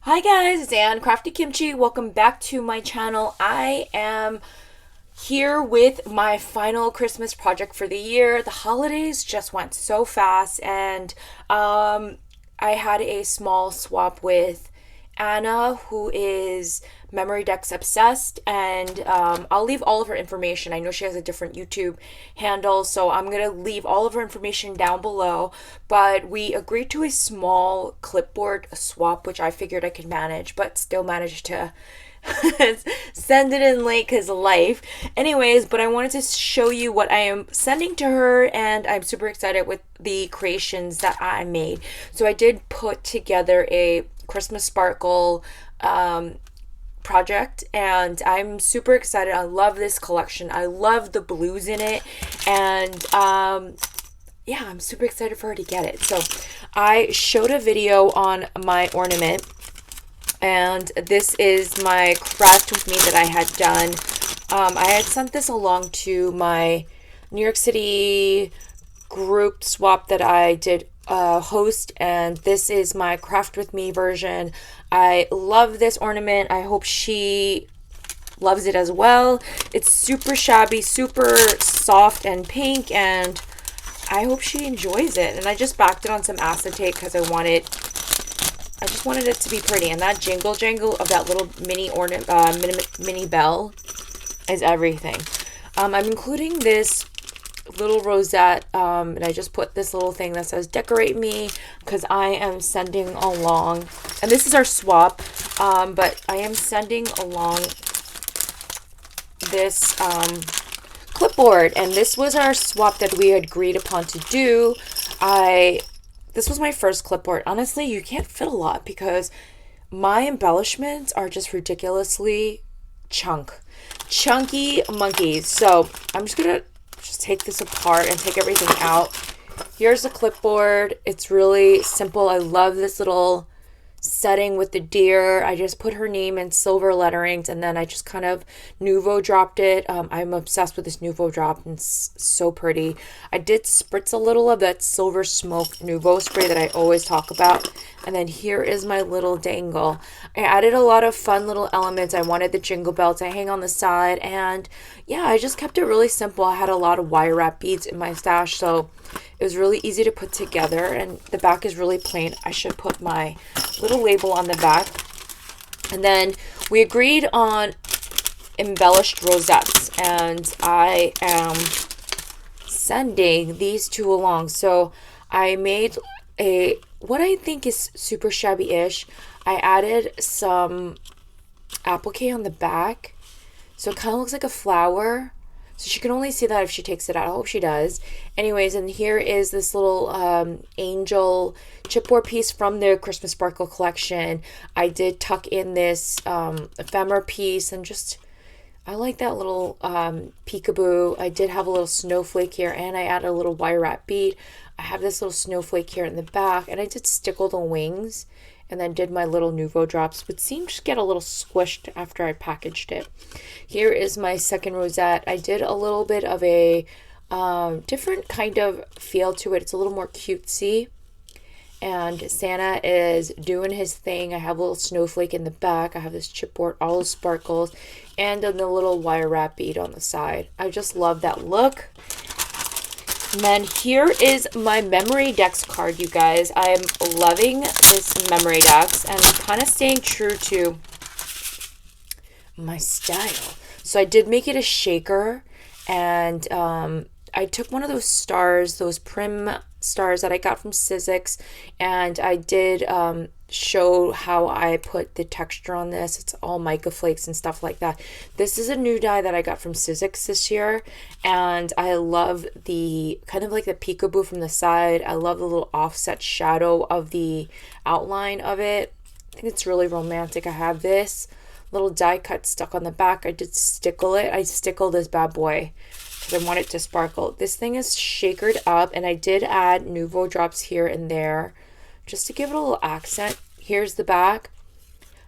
Hi guys, it's Anne, Crafty Kimchi. Welcome back to my channel. I am here with my final Christmas project for the year. The holidays just went so fast, and I had a small swap with Anna, who is Memory Decks obsessed, and I'll leave all of her information. I know she has a different YouTube handle, so I'm gonna leave all of her information down below. But we agreed to a small clipboard swap, which I figured I could manage, but still managed to send it in late because of life. Anyways, but I wanted to show you what I am sending to her, and I'm super excited with the creations that I made. So I did put together a Christmas sparkle project, and I'm super excited. I love this collection. I love the blues in it, and yeah, I'm super excited for her to get it. So I showed a video on my ornament, and this is my craft with me that I had done. I had sent this along to my New York City group swap that I did host, and this is my craft with me version. I love this ornament. I hope she loves it as well. It's super shabby, super soft and pink, and I hope she enjoys it. And I just backed it on some acetate because I just wanted it to be pretty. And that jingle jangle of that little mini ornament, mini bell is everything. I'm including this little rosette, and I just put this little thing that says decorate me because I am sending along, and this is our swap, but I am sending along this clipboard, and this was our swap that we had agreed upon to do. This was my first clipboard. Honestly, you can't fit a lot because my embellishments are just ridiculously chunky monkeys. So I'm just gonna take this apart and take everything out. Here's the clipboard. It's really simple. I love this little setting with the deer. I just put her name in silver letterings, and then I just kind of Nuvo dropped it. I'm obsessed with this Nuvo drop, and it's so pretty. I did spritz a little of that silver smoke Nuvo spray that I always talk about. And then here is my little dangle. I added a lot of fun little elements. I wanted the jingle bell to hang on the side, and yeah, I just kept it really simple. I had a lot of wire wrap beads in my stash, so it was really easy to put together, and the back is really plain. I should put my little label on the back. And then we agreed on embellished rosettes, and I am sending these two along. So I made what I think is super shabby-ish. I added some applique on the back, so it kind of looks like a flower. So she can only see that if she takes it out. I hope she does. Anyways, and here is this little angel chipboard piece from the Christmas Sparkle collection. I did tuck in this ephemera piece, and just, I like that little peekaboo. I did have a little snowflake here, and I added a little wire wrap bead. I have this little snowflake here in the back, and I did stickle the wings, and then did my little Nuvo drops, which seemed to get a little squished after I packaged it. Here is my second rosette. I did a little bit of a different kind of feel to it. It's a little more cutesy, and Santa is doing his thing. I have a little snowflake in the back. I have this chipboard, all the sparkles, and then the little wire wrap bead on the side. I just love that look. And then here is my Memory Decks card, you guys. I'm loving this Memory Decks, and I'm kind of staying true to my style. So I did make it a shaker, and I took one of those stars, those Prim stars that I got from Sizzix, and I did show how I put the texture on this. It's all mica flakes and stuff like that. This is a new die that I got from Sizzix this year, and I love the kind of like the peekaboo from the side. I love the little offset shadow of the outline of it. I think it's really romantic. I have this little die cut stuck on the back. I did stickle it. I stickled this bad boy because I want it to sparkle. This thing is shakered up, and I did add Nuvo drops here and there just to give it a little accent. Here's the back.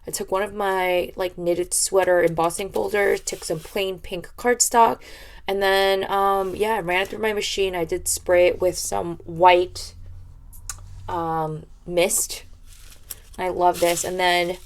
I took one of my like knitted sweater embossing folders, took some plain pink cardstock, and then yeah, I ran it through my machine. I did spray it with some white mist. I love this. And then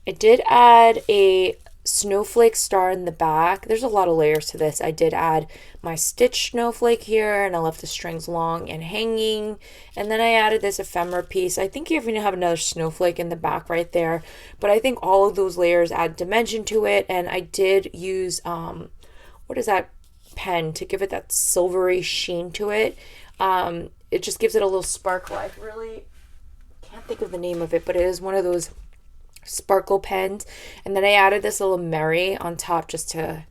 I did add a snowflake star in the back. There's a lot of layers to this. I did add my stitch snowflake here, and I left the strings long and hanging. And then I added this ephemera piece. I think you're going to have another snowflake in the back right there. But I think all of those layers add dimension to it. And I did use, what is that pen to give it that silvery sheen to it. It just gives it a little sparkle. I really can't think of the name of it, but it is one of those sparkle pens. And then I added this little Mary on top just to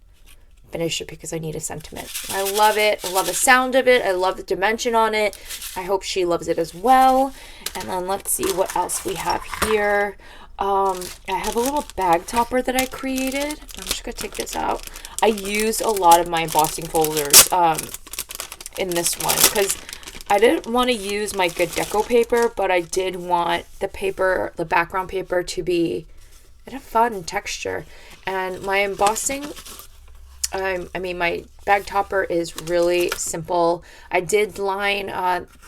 finish it because I need a sentiment. I love it. I love the sound of it. I love the dimension on it. I hope she loves it as well. And then let's see what else we have here. I have a little bag topper that I created. I'm just gonna take this out. I used a lot of my embossing folders in this one because I didn't want to use my Good Deco paper, but I did want the paper, the background paper, to be in a fun texture. And my embossing, my bag topper is really simple. I did line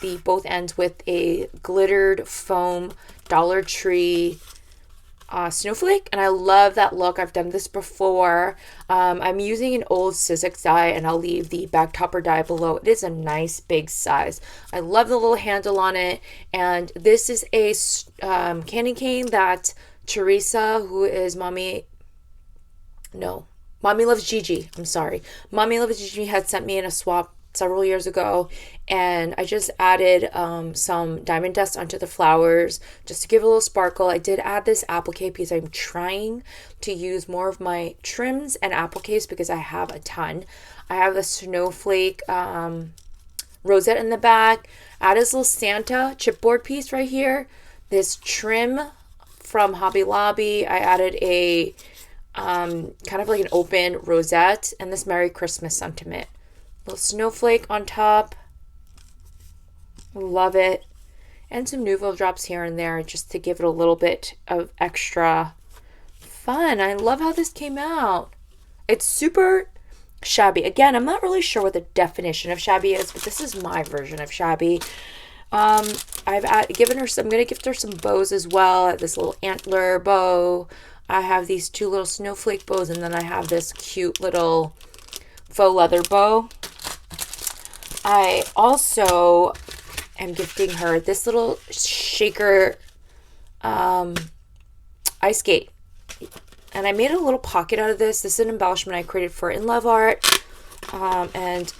the both ends with a glittered foam Dollar Tree snowflake, and I love that look. I've done this before. I'm using an old Sizzix die, and I'll leave the bag topper die below. It is a nice big size. I love the little handle on it, and this is a candy cane that Teresa, who is Mommy Loves Gigi, I'm sorry, Mommy Loves Gigi, had sent me in a swap several years ago, and I just added some diamond dust onto the flowers just to give a little sparkle. I did add this applique because I'm trying to use more of my trims and appliques because I have a ton. I have the snowflake rosette in the back. Add this little Santa chipboard piece right here. This trim from Hobby Lobby. I added a kind of like an open rosette, and this Merry Christmas sentiment. Little snowflake on top. Love it. And some Nuvo drops here and there just to give it a little bit of extra fun. I love how this came out. It's super shabby. Again, I'm not really sure what the definition of shabby is, but this is my version of shabby. I've given her some, I'm going to gift her some bows as well. This little antler bow. I have these two little snowflake bows, and then I have this cute little faux leather bow. I also am gifting her this little shaker ice skate. And I made a little pocket out of this. This is an embellishment I created for In Love Art. And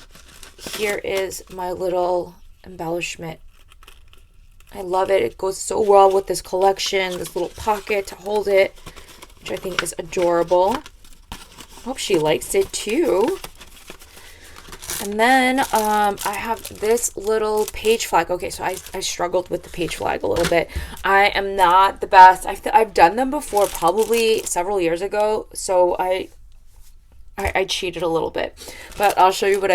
here is my little embellishment. I love it. It goes so well with this collection. This little pocket to hold it, which I think is adorable. Hope she likes it too. And then I have this little page flag. Okay, so I struggled with the page flag a little bit. I am not the best. I've done them before, probably several years ago. So I cheated a little bit, but I'll show you what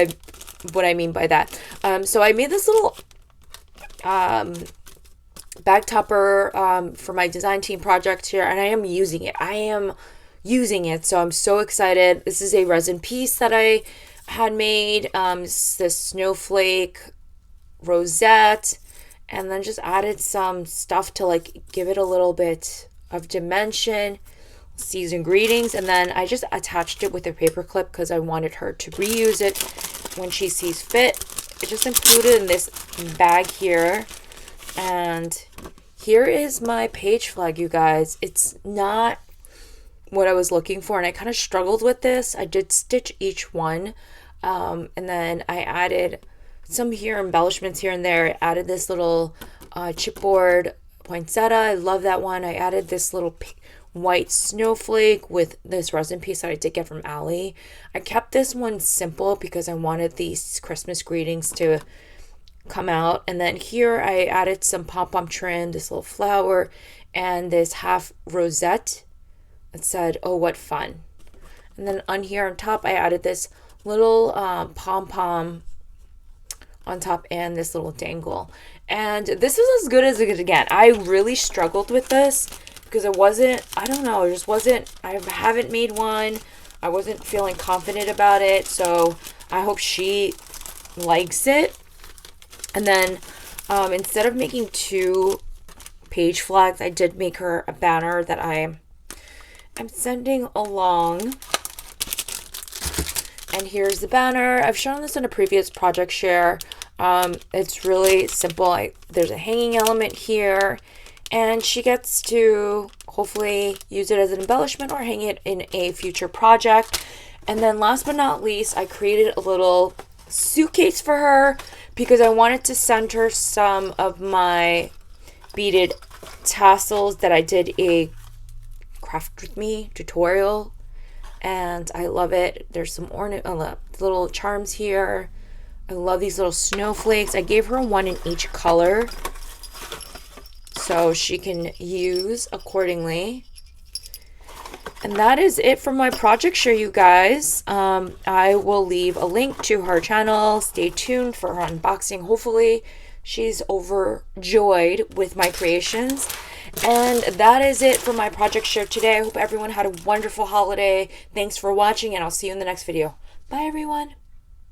I mean by that. So I made this little bag topper for my design team project here, and I am using it. So I'm so excited. This is a resin piece that I had made, this snowflake rosette, and then just added some stuff to like give it a little bit of dimension. Season greetings, and then I just attached it with a paper clip because I wanted her to reuse it when she sees fit. It just included in this bag here, and here is my page flag, you guys. It's not what I was looking for, and I kind of struggled with this. I did stitch each one, and then I added some embellishments here and there. I added this little chipboard poinsettia. I love that one. I added this little white snowflake with this resin piece that I did get from Allie. I kept this one simple because I wanted these Christmas greetings to come out. And then here I added some pom-pom trim, this little flower, and this half rosette. It said, "Oh, what fun." And then on here on top, I added this little pom-pom on top and this little dangle. And this is as good as it could get. I really struggled with this because it wasn't, I don't know, it just wasn't, I haven't made one. I wasn't feeling confident about it. So I hope she likes it. And then instead of making two page flags, I did make her a banner that I I'm sending along. And here's the banner. I've shown this in a previous project share. It's really simple. There's a hanging element here, and she gets to hopefully use it as an embellishment or hang it in a future project. And then last but not least, I created a little suitcase for her because I wanted to send her some of my beaded tassels that I did a craft with me tutorial, and I love it. There's some little charms here. I love these little snowflakes. I gave her one in each color so she can use accordingly. And that is it for my project share, you guys. I will leave a link to her channel. Stay tuned for her unboxing. Hopefully she's overjoyed with my creations. And that is it for my project share today. I hope everyone had a wonderful holiday. Thanks for watching, and I'll see you in the next video. Bye, everyone.